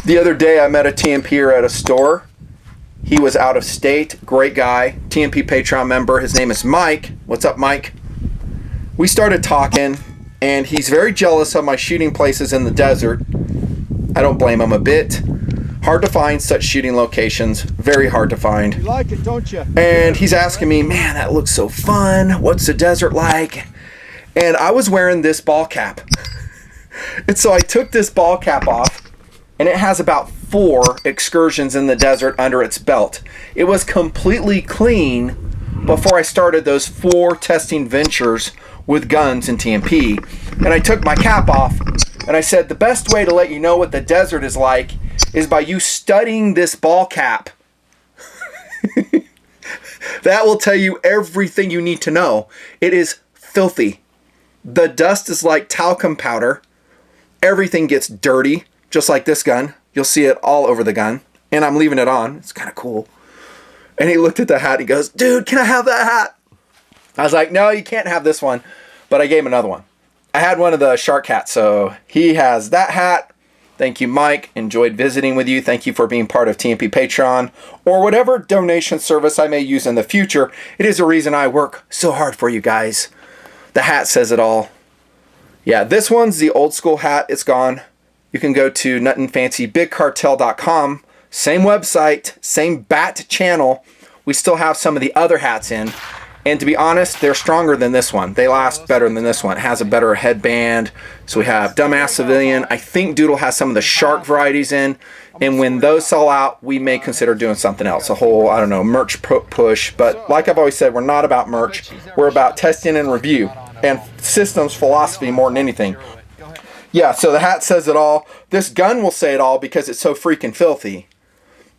The other day I met a TNPer at a store. He was out of state, great guy, TNP Patreon member. His name is Mike. What's up, Mike? We started talking, and he's very jealous of my shooting places in the desert. I don't blame him a bit. Hard to find such shooting locations, very hard to find. You like it, don't you? And he's asking me, man, that looks so fun. What's the desert like? And I was wearing this ball cap. And so I took this ball cap off, and it has about 4 excursions in the desert under its belt. It was completely clean before I started those 4 testing ventures with guns in TNP. And I took my cap off, and I said, the best way to let you know what the desert is like is by you studying this ball cap. That will tell you everything you need to know. It is filthy. The dust is like talcum powder. Everything gets dirty, just like this gun. You'll see it all over the gun. And I'm leaving it on. It's kind of cool. And he looked at the hat and he goes, dude, can I have that hat? I was like, no, you can't have this one. But I gave him another one. I had one of the shark hats, so he has that hat. Thank you, Mike. Enjoyed visiting with you. Thank you for being part of TNP Patreon or whatever donation service I may use in the future. It is a reason I work so hard for you guys. The hat says it all. Yeah, this one's the old school hat. It's gone. You can go to nutnfancy.bigcartel.com. Same website, same bat channel. We still have some of the other hats in. And to be honest, they're stronger than this one. They last better than this one. It has a better headband. So we have Dumbass Civilian. I think Doodle has some of the shark varieties in. And when those sell out, we may consider doing something else. A whole, I don't know, merch push. But like I've always said, we're not about merch. We're about testing and review. And systems philosophy more than anything. Yeah, so the hat says it all. This gun will say it all because it's so freaking filthy.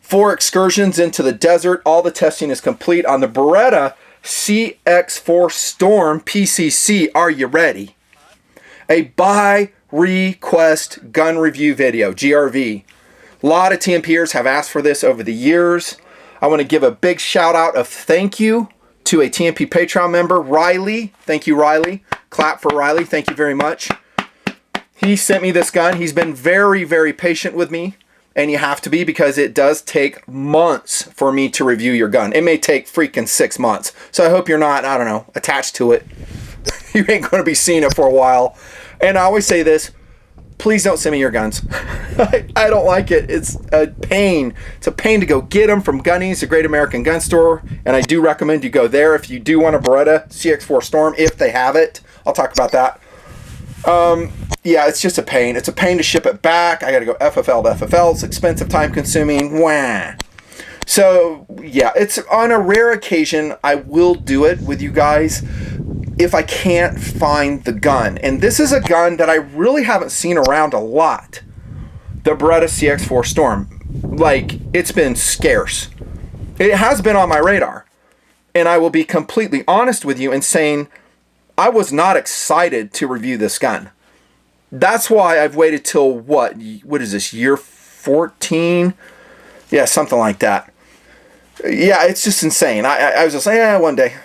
4 excursions into the desert. All the testing is complete on the Beretta CX4 Storm PCC. Are you ready? A by request gun review video, GRV. A lot of TNPers have asked for this over the years. I want to give a big shout out of thank you to a TNP Patreon member, Riley. Thank you, Riley. Clap for Riley. Thank you very much. He sent me this gun. He's been very, very patient with me. And you have to be, because it does take months for me to review your gun. It may take freaking 6 months. So I hope you're not, I don't know, attached to it. You ain't going to be seeing it for a while. And I always say this, please don't send me your guns. I don't like it. It's a pain. It's a pain to go get them from Gunnies, the Great American Gun Store. And I do recommend you go there if you do want a Beretta CX4 Storm, if they have it. I'll talk about that. Yeah, it's just a pain. It's a pain to ship it back. I got to go FFL to FFL. It's expensive, time consuming. Wah. So, yeah, it's on a rare occasion I will do it with you guys if I can't find the gun. And this is a gun that I really haven't seen around a lot. The Beretta CX4 Storm. Like, it's been scarce. It has been on my radar. And I will be completely honest with you in saying I was not excited to review this gun. That's why I've waited till what is this, year 14? Yeah, something like that. Yeah, it's just insane. I was just like, yeah, one day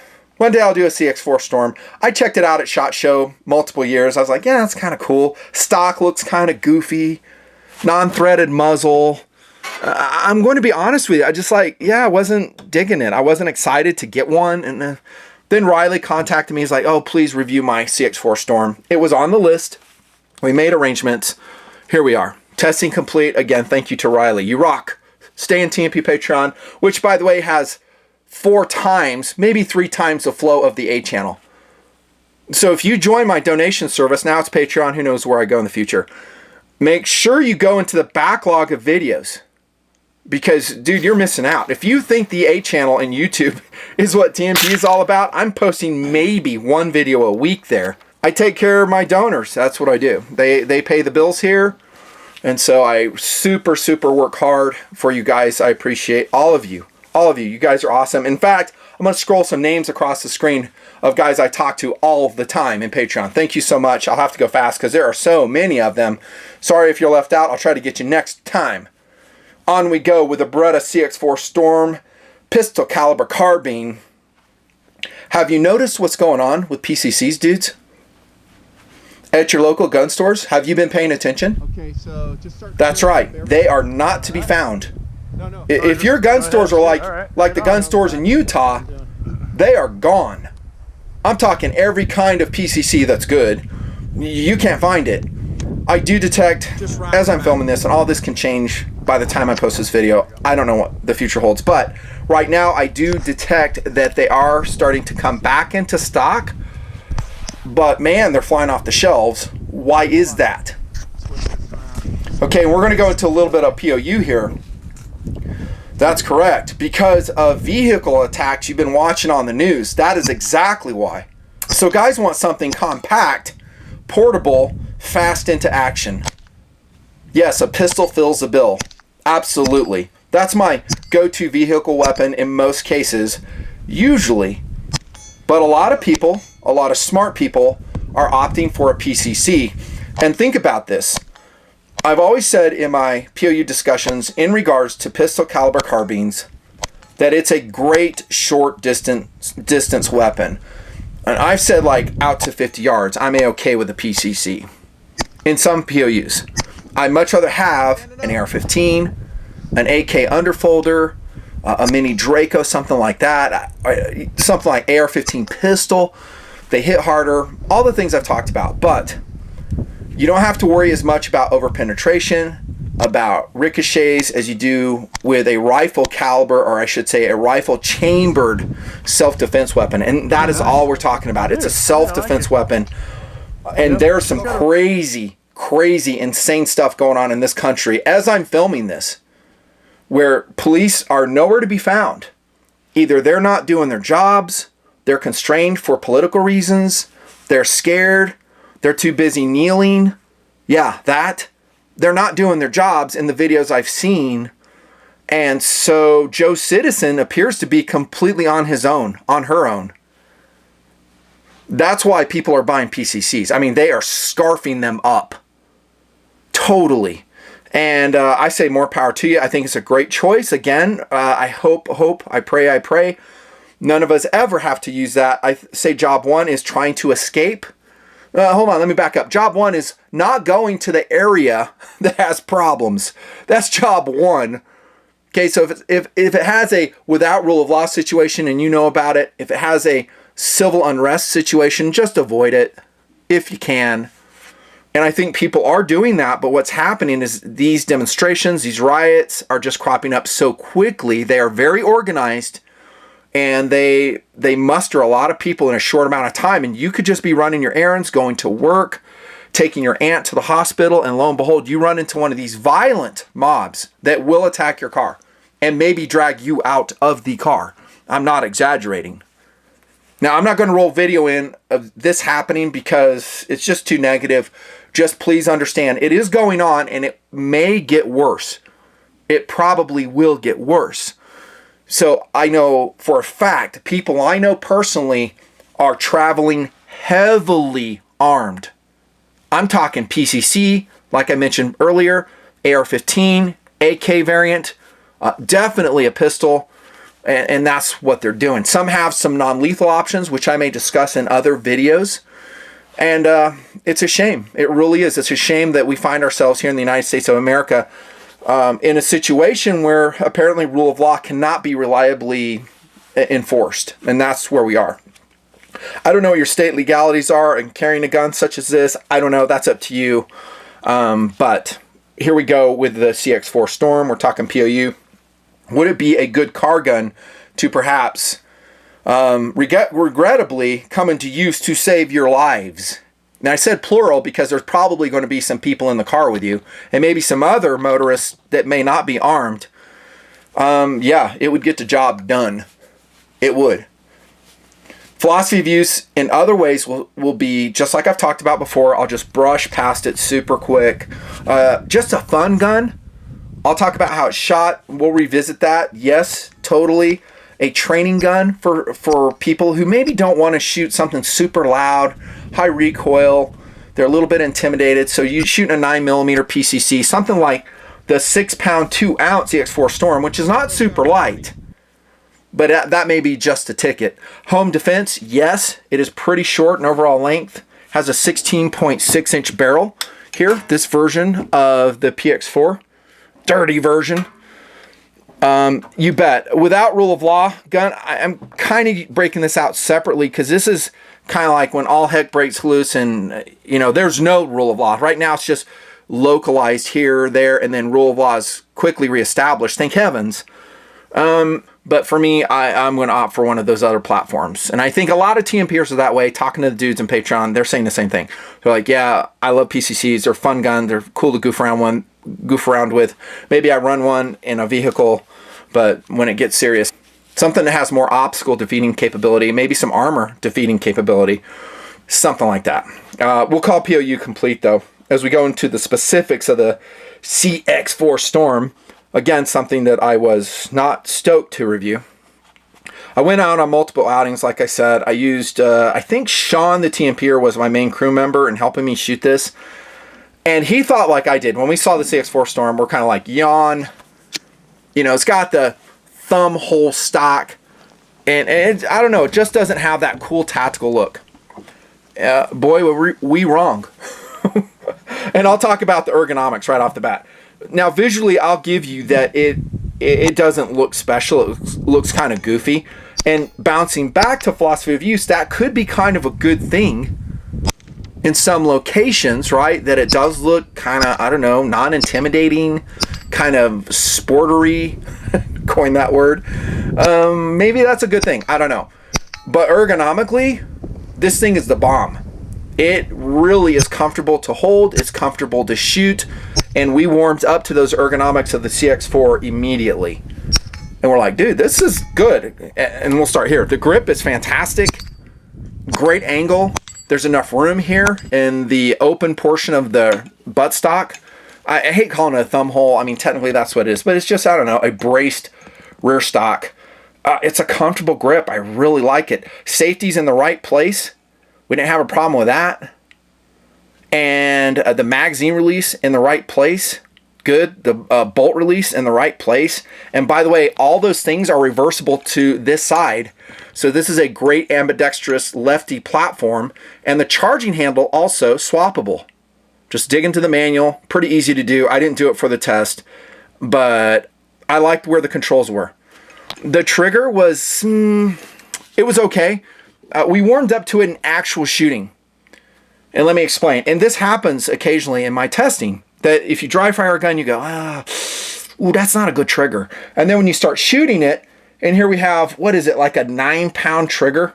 I'll do a CX4 Storm. I checked it out at SHOT Show multiple years. I was like, yeah, it's kind of cool. Stock looks kind of goofy. Non-threaded muzzle. I'm going to be honest with you. I just I wasn't digging it. I wasn't excited to get one. And then Riley contacted me. He's like, oh, please review my CX4 Storm. It was on the list. We made arrangements. Here we are. Testing complete. Again, thank you to Riley. You rock. Stay in TNP Patreon, which, by the way, has 4 times, maybe 3 times the flow of the A channel. So if you join my donation service, now it's Patreon. Who knows where I go in the future. Make sure you go into the backlog of videos. Because, dude, you're missing out. If you think the A channel in YouTube is what TNP is all about, I'm posting maybe 1 video a week there. I take care of my donors. That's what I do. They pay the bills here. And so I super work hard for you guys. I appreciate all of you. All of you. You guys are awesome. In fact, I'm going to scroll some names across the screen of guys I talk to all of the time in Patreon. Thank you so much. I'll have to go fast because there are so many of them. Sorry if you're left out. I'll try to get you next time. On we go with the Beretta CX4 Storm pistol caliber carbine. Have you noticed what's going on with PCCs, dudes? At your local gun stores, have you been paying attention? Okay, so just start. That's right. They are not to be found. No. If your gun stores are like the gun stores in Utah, they are gone. I'm talking every kind of PCC that's good. You can't find it. I do detect, as I'm filming this, and all this can change by the time I post this video. I don't know what the future holds, but right now I do detect that they are starting to come back into stock. But man, they're flying off the shelves. Why is that? Okay, we're going to go into a little bit of POU here. That's correct. Because of vehicle attacks you've been watching on the news. That is exactly why. So guys want something compact, portable, fast into action. Yes, a pistol fills the bill. Absolutely. That's my go-to vehicle weapon in most cases, usually. But a lot of people, a lot of smart people, are opting for a PCC. And think about this. I've always said in my POU discussions in regards to pistol caliber carbines that it's a great short distance weapon. And I've said like out to 50 yards, I'm okay with a PCC. In some POUs, I'd much rather have an AR-15, an AK underfolder, a mini Draco, something like that, something like AR-15 pistol. They hit harder, all the things I've talked about. But you don't have to worry as much about overpenetration, about ricochets as you do with a rifle caliber, or I should say a rifle chambered self-defense weapon. And that is all we're talking about. It's a self-defense weapon. And there's some crazy, insane stuff going on in this country as I'm filming this, where police are nowhere to be found. Either they're not doing their jobs, they're constrained for political reasons, they're scared, they're too busy kneeling. Yeah, that. They're not doing their jobs in the videos I've seen. And so Joe Citizen appears to be completely on his own, on her own. That's why people are buying PCCs. I mean, they are scarfing them up. Totally. And I say more power to you. I think it's a great choice. Again, I hope, I pray, none of us ever have to use that. I say job one is trying to escape. Hold on, let me back up. Job one is not going to the area that has problems. That's job one. Okay, so if it has a without rule of law situation and you know about it, if it has a civil unrest situation, just avoid it if you can. And I think people are doing that, but what's happening is these demonstrations, these riots are just cropping up so quickly. They are very organized. And they muster a lot of people in a short amount of time. And you could just be running your errands, going to work, taking your aunt to the hospital, and lo and behold, you run into one of these violent mobs that will attack your car and maybe drag you out of the car. I'm not exaggerating. Now, I'm not going to roll video in of this happening because it's just too negative. Just please understand, it is going on and it may get worse. It probably will get worse. So I know for a fact, people I know personally are traveling heavily armed. I'm talking PCC, like I mentioned earlier, AR-15, AK variant, definitely a pistol, and that's what they're doing. Some have some non-lethal options, which I may discuss in other videos. And it's a shame. It really is. It's a shame that we find ourselves here in the United States of America in a situation where apparently rule of law cannot be reliably enforced. And that's where we are. I don't know what your state legalities are in carrying a gun such as this. I don't know. That's up to you. But here we go with the CX4 Storm. We're talking POU. Would it be a good car gun to perhaps regrettably come into use to save your lives? Now, I said plural because there's probably going to be some people in the car with you and maybe some other motorists that may not be armed. Yeah, it would get the job done. It would. Philosophy of use in other ways will be, just like I've talked about before, I'll just brush past it super quick. Just a fun gun. I'll talk about how it's shot. We'll revisit that. Yes, totally. A training gun for people who maybe don't want to shoot something super loud, high recoil. They're a little bit intimidated. So you shoot a 9mm PCC, something like the 6-pound, 2-ounce CX4 Storm, which is not super light. But that may be just a ticket. Home defense, yes, it is pretty short in overall length. has a 16.6-inch barrel here. This version of the PX4, dirty version. You bet. Without rule of law gun, I'm kind of breaking this out separately because this is kind of like when all heck breaks loose and, you know, there's no rule of law. Right now it's just localized here, there, and then rule of law is quickly reestablished. Thank heavens. But for me, I'm going to opt for one of those other platforms. And I think a lot of TNPers are that way. Talking to the dudes in Patreon, they're saying the same thing. They're like, yeah, I love PCCs. They're fun gun. They're cool to goof around with. Maybe I run one in a vehicle, but when it gets serious, something that has more obstacle defeating capability, maybe some armor defeating capability, something like that. We'll call POU complete though, as we go into the specifics of the CX4 Storm. Again, something that I was not stoked to review. I went out on multiple outings, like I said. I used, I think Sean, the TNPer, was my main crew member in helping me shoot this. And he thought like I did. When we saw the CX4 Storm, we're kind of like, yawn. You know, it's got the thumb hole stock. And I don't know, it just doesn't have that cool tactical look. Boy, were we wrong. And I'll talk about the ergonomics right off the bat. Now, visually, I'll give you that it doesn't look special. It looks kind of goofy. And bouncing back to philosophy of use, that could be kind of a good thing in some locations, right? That it does look kind of, I don't know, non-intimidating, kind of sportery, coin that word. Maybe that's a good thing. I don't know. But ergonomically, this thing is the bomb. It really is comfortable to hold. It's comfortable to shoot. And we warmed up to those ergonomics of the CX4 immediately. And we're like, dude, this is good. And we'll start here. The grip is fantastic. Great angle. There's enough room here in the open portion of the buttstock. I hate calling it a thumb hole. I mean, technically that's what it is. But it's just, I don't know, a braced rear stock. It's a comfortable grip. I really like it. Safety's in the right place. We didn't have a problem with that. And the magazine release in the right place. Good. The bolt release in the right place. And by the way, all those things are reversible to this side. So this is a great ambidextrous lefty platform. And the charging handle also swappable. Just dig into the manual. Pretty easy to do. I didn't do it for the test. But I liked where the controls were. The trigger was, it was okay. We warmed up to it in actual shooting. And let me explain. And this happens occasionally in my testing. That if you dry fire a gun, you go, ooh, that's not a good trigger. And then when you start shooting it, and here we have, what is it, like a 9-pound trigger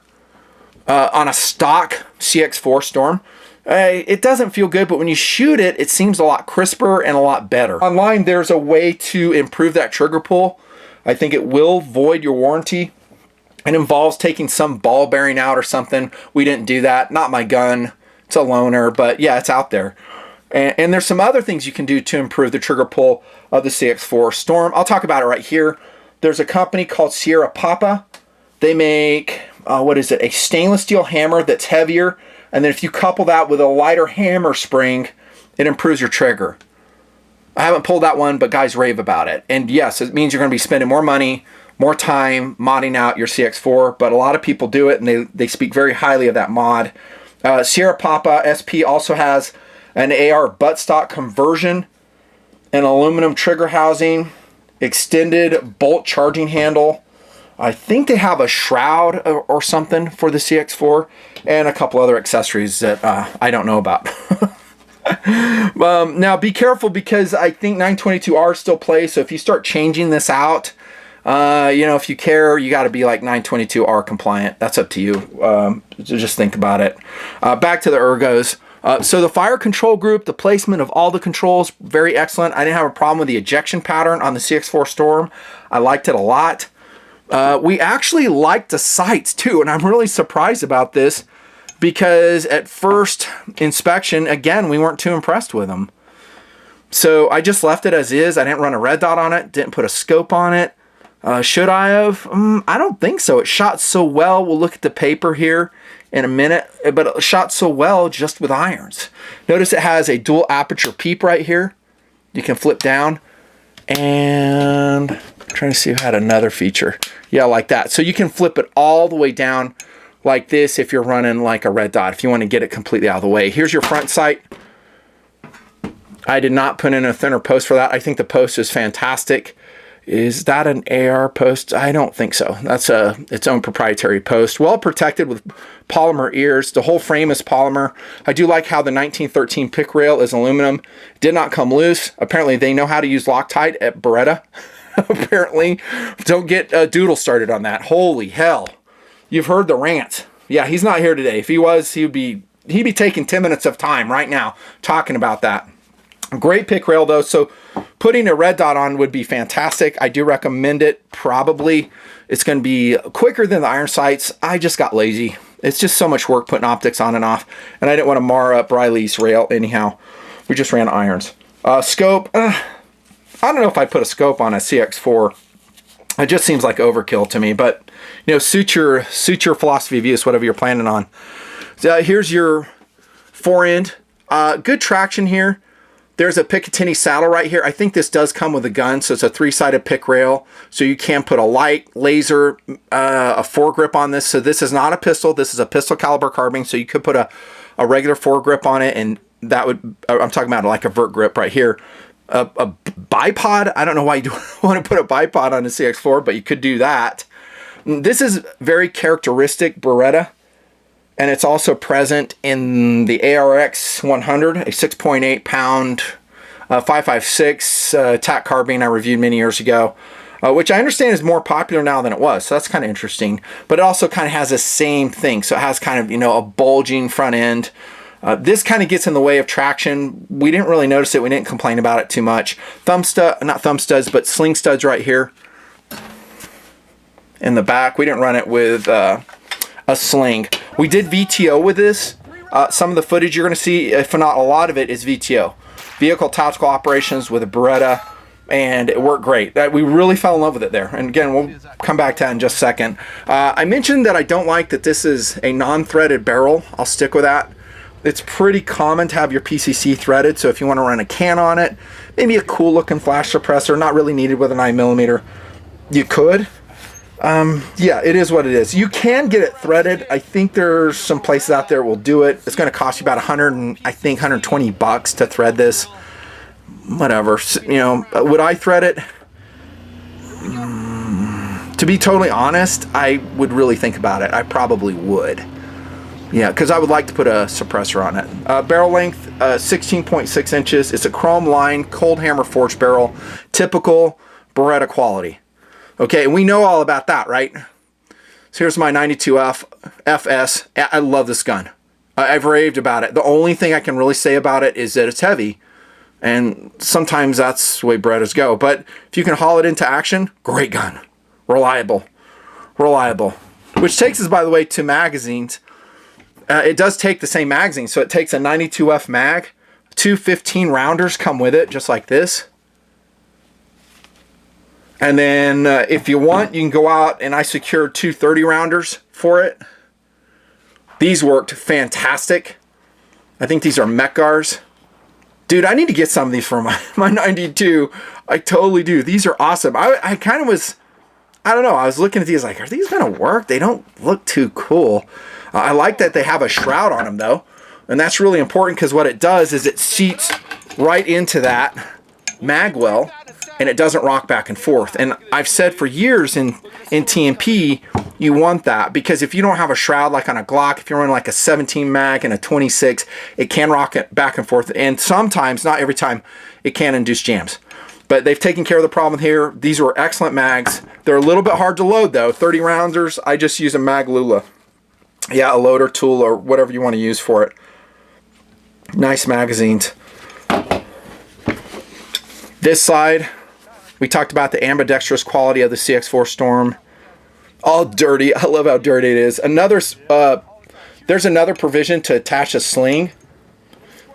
on a stock CX4 Storm. It doesn't feel good, but when you shoot it, it seems a lot crisper and a lot better. Online, there's a way to improve that trigger pull. I think it will void your warranty. It involves taking some ball bearing out or something. We didn't do that. Not my gun. It's a loaner, but yeah, it's out there. And there's some other things you can do to improve the trigger pull of the CX4 Storm. I'll talk about it right here. There's a company called Sierra Papa. They make, what is it, a stainless steel hammer that's heavier. And then if you couple that with a lighter hammer spring, it improves your trigger. I haven't pulled that one, but guys rave about it. And yes, it means you're going to be spending more money, more time modding out your CX4, but a lot of people do it, and they speak very highly of that mod. Sierra Papa SP also has an AR buttstock conversion, an aluminum trigger housing, extended bolt charging handle. I think they have a shroud or something for the CX4, and a couple other accessories that I don't know about. Now be careful, because I think 922R still plays, so if you start changing this out, you know, if you care, you got to be like 922R compliant. That's up to you. Just think about it. Back to the ergos. So the fire control group, the placement of all the controls, very excellent. I didn't have a problem with the ejection pattern on the CX4 Storm. I liked it a lot. We actually liked the sights too, and I'm really surprised about this, because at first inspection, again, we weren't too impressed with them. So I just left it as is. I didn't run a red dot on it, didn't put a scope on it. Should I have? I don't think so. It shot so well. We'll look at the paper here in a minute, but it shot so well just with irons. Notice it has a dual aperture peep right here. You can flip down, and I'm trying to see if I had another feature. Yeah, like that. So you can flip it all the way down like this if you're running like a red dot, if you want to get it completely out of the way. Here's your front sight. I did not put in a thinner post for that. I think the post is fantastic. Is that an AR post? I don't think so. That's its own proprietary post. Well protected with polymer ears. The whole frame is polymer. I do like how the 1913 pick rail is aluminum. Did not come loose. Apparently they know how to use Loctite at Beretta. Apparently. Don't get a doodle started on that. Holy hell. You've heard the rant. Yeah, he's not here today. If he was, he'd be taking 10 minutes of time right now talking about that. Great pick rail though, so putting a red dot on would be fantastic. I do recommend it. Probably it's going to be quicker than the iron sights. I just got lazy. It's just so much work putting optics on and off, and I didn't want to mar up Riley's rail anyhow. We just ran irons. Scope, I don't know if I put a scope on a CX4. It just seems like overkill to me, but you know, suit your philosophy of use, whatever you're planning on. So here's your fore end. Good traction here. There's a Picatinny saddle right here. I think this does come with a gun, so it's a 3-sided pick rail. So you can put a light, laser, a foregrip on this. So this is not a pistol. This is a pistol caliber carbine. So you could put a regular foregrip on it, and that would, I'm talking about like a vert grip right here. A bipod, I don't know why you want to put a bipod on a CX4, but you could do that. This is very characteristic Beretta. And it's also present in the ARX 100, a 6.8 pound 5.56 TAC carbine I reviewed many years ago, which I understand is more popular now than it was. So that's kind of interesting. But it also kind of has the same thing. So it has kind of, you know, a bulging front end. This kind of gets in the way of traction. We didn't really notice it. We didn't complain about it too much. Not thumb studs, but sling studs right here in the back. We didn't run it with a sling. We did VTO with this. Some of the footage you're going to see, if not a lot of it, is VTO. Vehicle Tactical Operations with a Beretta, and it worked great. We really fell in love with it there. And again, we'll come back to that in just a second. I mentioned that I don't like that this is a non-threaded barrel. I'll stick with that. It's pretty common to have your PCC threaded, so if you want to run a can on it, maybe a cool looking flash suppressor, not really needed with a 9mm, you could. Yeah, it is what it is. You can get it threaded. I think there's some places out there will do it. It's going to cost you about $120 to thread this. Whatever. You know, would I thread it? To be totally honest, I would really think about it. I probably would. Yeah, because I would like to put a suppressor on it. Barrel length, 16.6 inches. It's a chrome line, cold hammer forged barrel. Typical Beretta quality. Okay, and we know all about that, right? So here's my 92F FS. I love this gun. I've raved about it. The only thing I can really say about it is that it's heavy. And sometimes that's the way Berettas go. But if you can haul it into action, great gun. Reliable. Reliable. Which takes us, by the way, to magazines. It does take the same magazine. So it takes a 92F mag. 2 15 rounders come with it, just like this. And then if you want, you can go out, and I secured 2 30 rounders for it. These worked fantastic. I think these are Mechgars. Dude, I need to get some of these for my 92. I totally do. These are awesome. I kind of was, I don't know, I was looking at these like, are these going to work? They don't look too cool. I like that they have a shroud on them, though. And that's really important because what it does is it seats right into that mag well, and it doesn't rock back and forth. And I've said for years in TNP, you want that, because if you don't have a shroud like on a Glock, if you're running like a 17 mag and a 26, it can rock it back and forth. And sometimes, not every time, it can induce jams. But they've taken care of the problem here. These were excellent mags. They're a little bit hard to load though. 30 rounders, I just use a mag Lula. Yeah, a loader tool or whatever you want to use for it. Nice magazines. This side, we talked about the ambidextrous quality of the CX4 Storm. All dirty. I love how dirty it is. There's another provision to attach a sling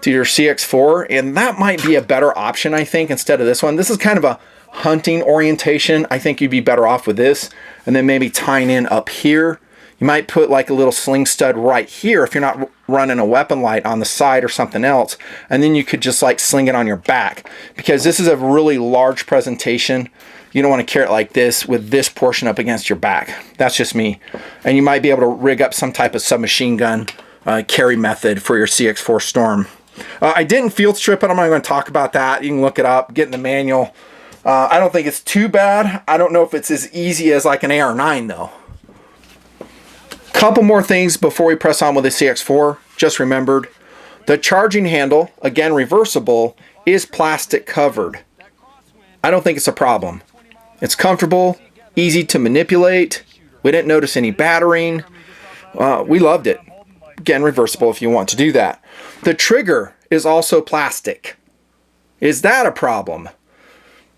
to your CX4, and that might be a better option, I think, instead of this one. This is kind of a hunting orientation. I think you'd be better off with this, and then maybe tying in up here. You might put like a little sling stud right here if you're not running a weapon light on the side or something else, and then you could just like sling it on your back, because this is a really large presentation. You don't want to carry it like this with this portion up against your back. That's just me. And you might be able to rig up some type of submachine gun carry method for your CX4 Storm. I didn't field strip it. I'm not going to talk about that. You can look it up, get in the manual. I don't think it's too bad. I don't know if it's as easy as like an AR9 though. Couple more things before we press on with the CX4. Just remembered, the charging handle, again reversible, is plastic covered. I don't think it's a problem. It's comfortable, easy to manipulate. We didn't notice any battering. We loved it. Again, reversible if you want to do that. The trigger is also plastic. Is that a problem?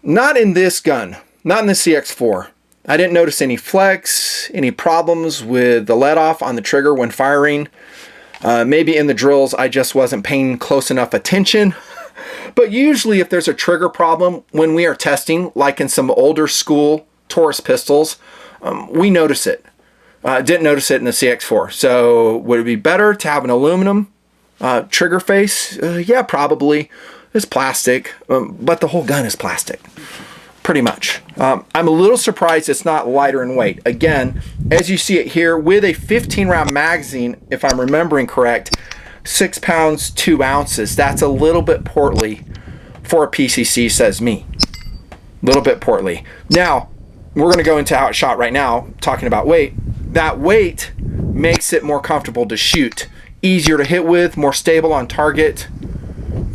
Not in this gun, not in the CX4. I didn't notice any flex, any problems with the let off on the trigger when firing. Maybe in the drills I just wasn't paying close enough attention. But usually if there's a trigger problem when we are testing, like in some older school Taurus pistols, we notice it. Didn't notice it in the CX4. So would it be better to have an aluminum trigger face? Yeah, probably. It's plastic, but the whole gun is plastic, pretty much. I'm a little surprised it's not lighter in weight. Again, as you see it here, with a 15-round magazine, if I'm remembering correct, 6 pounds, 2 ounces. That's a little bit portly for a PCC, says me. A little bit portly. Now, we're going to go into how it's shot right now, talking about weight. That weight makes it more comfortable to shoot, easier to hit with, more stable on target.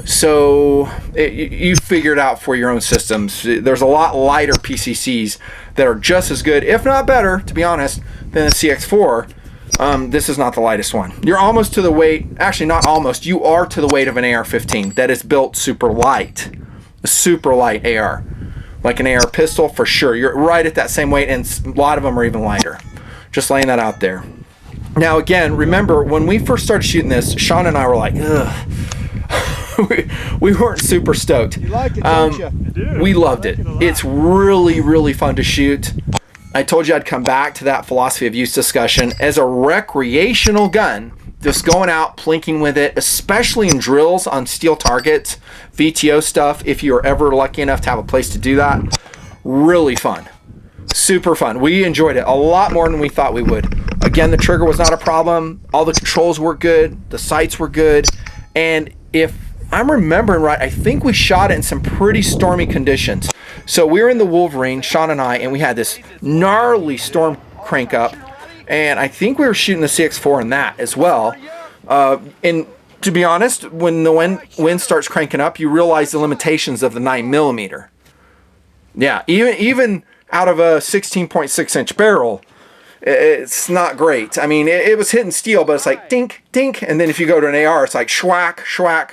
So you figure it out for your own systems. There's a lot lighter PCCs that are just as good, if not better, to be honest, than the CX4. This is not the lightest one. You're almost to the weight, actually not almost, you are to the weight of an AR-15 that is built super light. A super light AR. Like an AR pistol, for sure. You're right at that same weight, and a lot of them are even lighter. Just laying that out there. Now again, remember, when we first started shooting this, Sean and I were like, ugh. we weren't super stoked. You like it, don't you? We loved it. It's really, really fun to shoot. I told you I'd come back to that philosophy of use discussion. As a recreational gun, just going out, plinking with it, especially in drills on steel targets, VTO stuff, if you're ever lucky enough to have a place to do that, really fun. Super fun. We enjoyed it a lot more than we thought we would. Again, the trigger was not a problem. All the controls were good. The sights were good. And if I'm remembering right, I think we shot it in some pretty stormy conditions. So we were in the Wolverine, Sean and I, and we had this gnarly storm crank up. And I think we were shooting the CX4 in that as well. And to be honest, when the wind starts cranking up, you realize the limitations of the 9mm. Yeah, even out of a 16.6-inch barrel, it's not great. I mean, it was hitting steel, but it's like dink, dink. And then if you go to an AR, it's like schwack, schwack.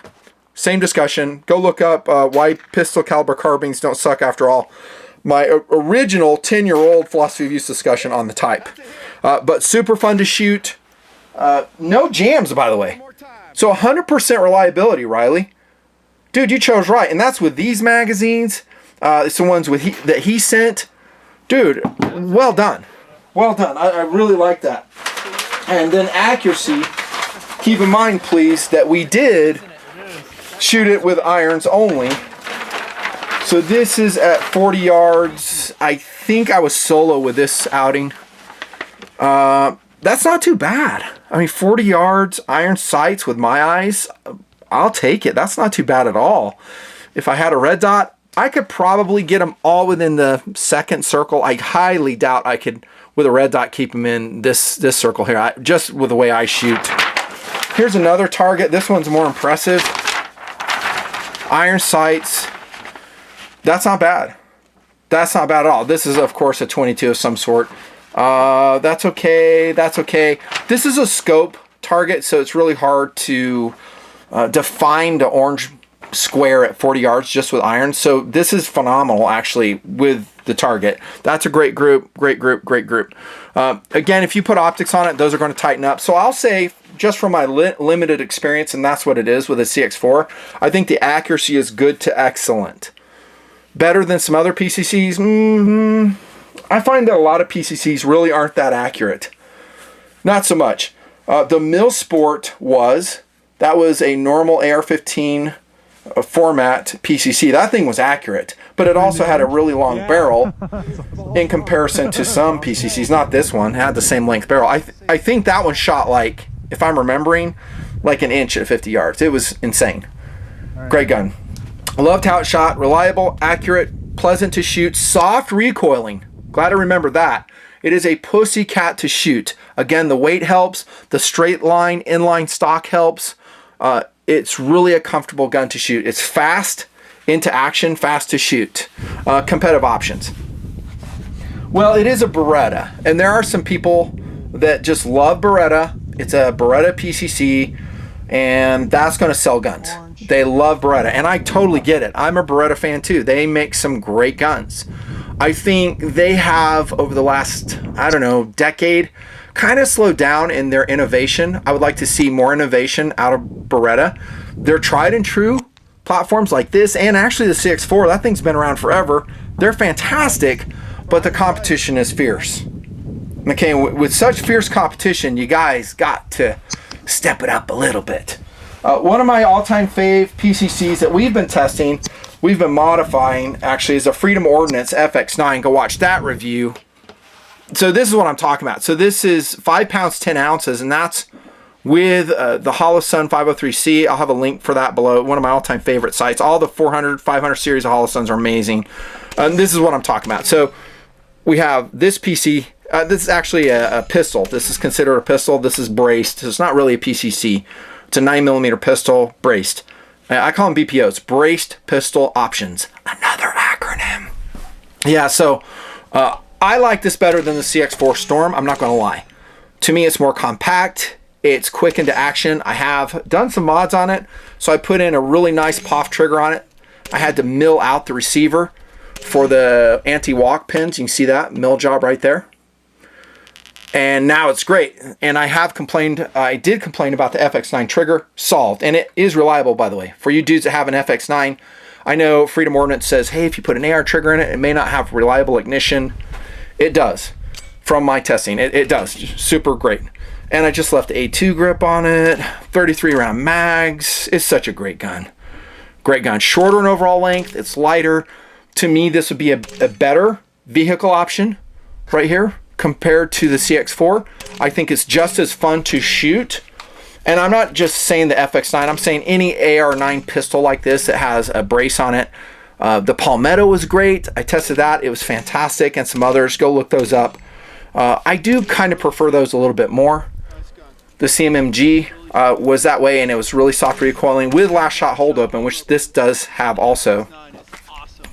Same discussion. Go look up why pistol caliber carbines don't suck after all. My original 10-year-old philosophy of use discussion on the type. But super fun to shoot. No jams, by the way. So 100% reliability, Riley. Dude, you chose right. And that's with these magazines. It's the ones with that he sent. Dude, well done. Well done. I really like that. And then accuracy. Keep in mind, please, that we did shoot it with irons only. So this is at 40 yards. I think I was solo with this outing. That's not too bad. I mean, 40 yards, iron sights with my eyes, I'll take it. That's not too bad at all. If I had a red dot, I could probably get them all within the second circle. I highly doubt I could, with a red dot, keep them in this circle here, just with the way I shoot. Here's another target. This one's more impressive. Iron sights. That's not bad. That's not bad at all. This is, of course, a 22 of some sort. That's okay. That's okay. This is a scope target, so it's really hard to define the orange square at 40 yards just with iron. So this is phenomenal, actually, with the target. That's a great group. Great group. Great group. Again, if you put optics on it, those are going to tighten up. So I'll say, just from my limited experience, and that's what it is with a CX4, I think the accuracy is good to excellent. Better than some other PCCs? I find that a lot of PCCs really aren't that accurate. Not so much. The Mill Sport that was a normal AR-15 format PCC. That thing was accurate, but it also had a really long barrel in comparison to some PCCs. Not this one, it had the same length barrel. I think that one shot, like, if I'm remembering, like an inch at 50 yards. It was insane. Great gun. I loved how it shot. Reliable, accurate, pleasant to shoot, soft recoiling. Glad I remember that. It is a pussycat to shoot. Again, the weight helps. The straight line, inline stock helps. It's really a comfortable gun to shoot. It's fast into action, fast to shoot. Competitive options. Well, it is a Beretta, and there are some people that just love Beretta. It's a Beretta PCC, and that's going to sell guns. They love Beretta, and I totally get it. I'm a Beretta fan too. They make some great guns. I think they have, over the last, I don't know, decade, kind of slowed down in their innovation. I would like to see more innovation out of Beretta. They're tried and true platforms like this, and actually the CX4, that thing's been around forever. They're fantastic, but the competition is fierce. Okay, with such fierce competition, you guys got to step it up a little bit. One of my all-time fave PCCs that we've been testing, we've been modifying, actually, is a Freedom Ordnance FX9. Go watch that review. So this is what I'm talking about. So this is 5 pounds, 10 ounces, and that's with the Holosun 503C. I'll have a link for that below. One of my all-time favorite sites. All the 400, 500 series of Holosuns are amazing. This is what I'm talking about. So we have this PC. This is actually a pistol. This is considered a pistol. This is braced. So it's not really a PCC. It's a 9mm pistol, braced. I call them BPOs, braced pistol options. Another acronym. Yeah, so I like this better than the CX4 Storm. I'm not going to lie. To me, it's more compact. It's quick into action. I have done some mods on it. So I put in a really nice POF trigger on it. I had to mill out the receiver for the anti-walk pins. You can see that mill job right there. And now it's great. And I did complain about the FX9 trigger. Solved. And it is reliable, by the way. For you dudes that have an FX9, I know Freedom Ordnance says, hey, if you put an AR trigger in it, it may not have reliable ignition. It does. From my testing, it does. Super great. And I just left the A2 grip on it. 33 round mags. It's such a great gun. Great gun. Shorter in overall length. It's lighter. To me, this would be a better vehicle option right here compared to the CX4. I think it's just as fun to shoot. And I'm not just saying the FX9. I'm saying any AR9 pistol like this that has a brace on it. The Palmetto was great. I tested that. It was fantastic. And some others. Go look those up. I do kind of prefer those a little bit more. The CMMG was that way, and it was really soft recoiling with last shot hold open, which this does have also.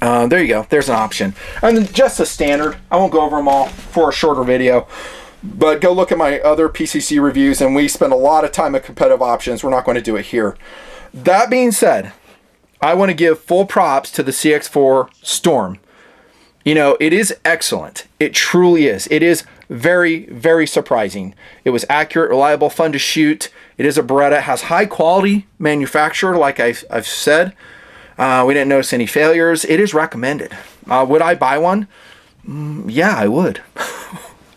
There you go. There's an option. And then just a standard. I won't go over them all for a shorter video. But go look at my other PCC reviews, and we spend a lot of time at competitive options. We're not going to do it here. That being said, I want to give full props to the CX4 Storm. You know, it is excellent. It truly is. It is very, very surprising. It was accurate, reliable, fun to shoot. It is a Beretta. It has high quality manufacturer, like I've said. We didn't notice any failures. It is recommended. Would I buy one? Yeah, I would.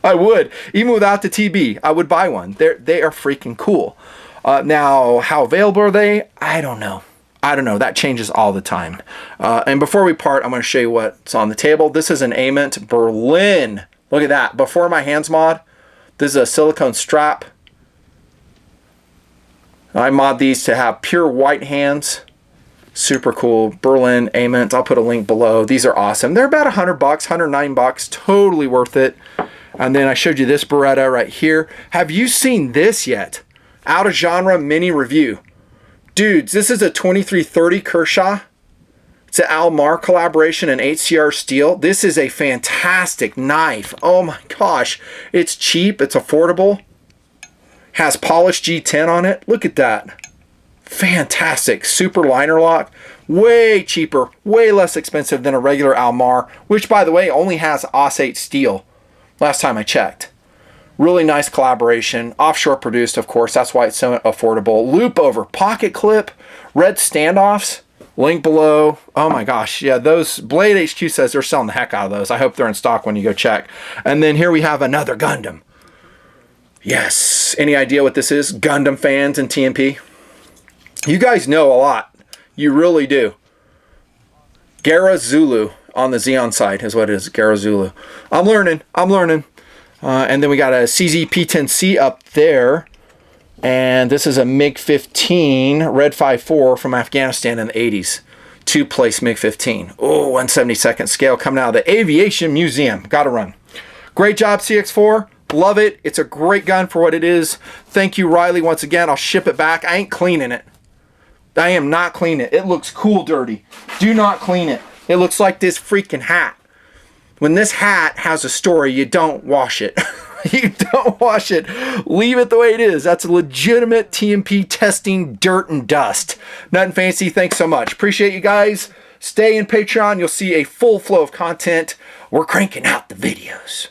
I would. Even without the TB, I would buy one. They are freaking cool. Now, how available are they? I don't know. That changes all the time. And before we part, I'm going to show you what's on the table. This is an Ament Berlin. Look at that. Before my hands mod, this is a silicone strap. I mod these to have pure white hands. Super cool. Berlin Ament. I'll put a link below. These are awesome. They're about $100, $109. Totally worth it. And then I showed you this Beretta right here. Have you seen this yet? Out of genre mini review. Dudes, this is a 2330 Kershaw. It's an Almar collaboration and HCR steel. This is a fantastic knife. Oh my gosh. It's cheap. It's affordable. Has polished G10 on it. Look at that. Fantastic. Super liner lock. Way cheaper. Way less expensive than a regular Almar, which, by the way, only has AUS-8 steel. Last time I checked. Really nice collaboration. Offshore produced, of course. That's why it's so affordable. Loop over pocket clip. Red standoffs. Link below. Oh my gosh. Yeah, those Blade HQ says they're selling the heck out of those. I hope they're in stock when you go check. And then here we have another Gundam. Yes. Any idea what this is? Gundam fans and TNP? You guys know a lot. You really do. Gara Zulu on the Xeon side is what it is. Gara Zulu. I'm learning. I'm learning. And then we got a CZ P10C up there. And this is a MiG-15 Red 5.4 from Afghanistan in the 80s. Two-place MiG-15. Oh, 1/72nd scale coming out of the Aviation Museum. Gotta run. Great job, CX4. Love it. It's a great gun for what it is. Thank you, Riley, once again. I'll ship it back. I ain't cleaning it. I am not cleaning it. It looks cool dirty. Do not clean it. It looks like this freaking hat. When this hat has a story, you don't wash it. You don't wash it. Leave it the way it is. That's a legitimate TNP testing dirt and dust. Nut and Fancy, thanks so much. Appreciate you guys. Stay in Patreon. You'll see a full flow of content. We're cranking out the videos.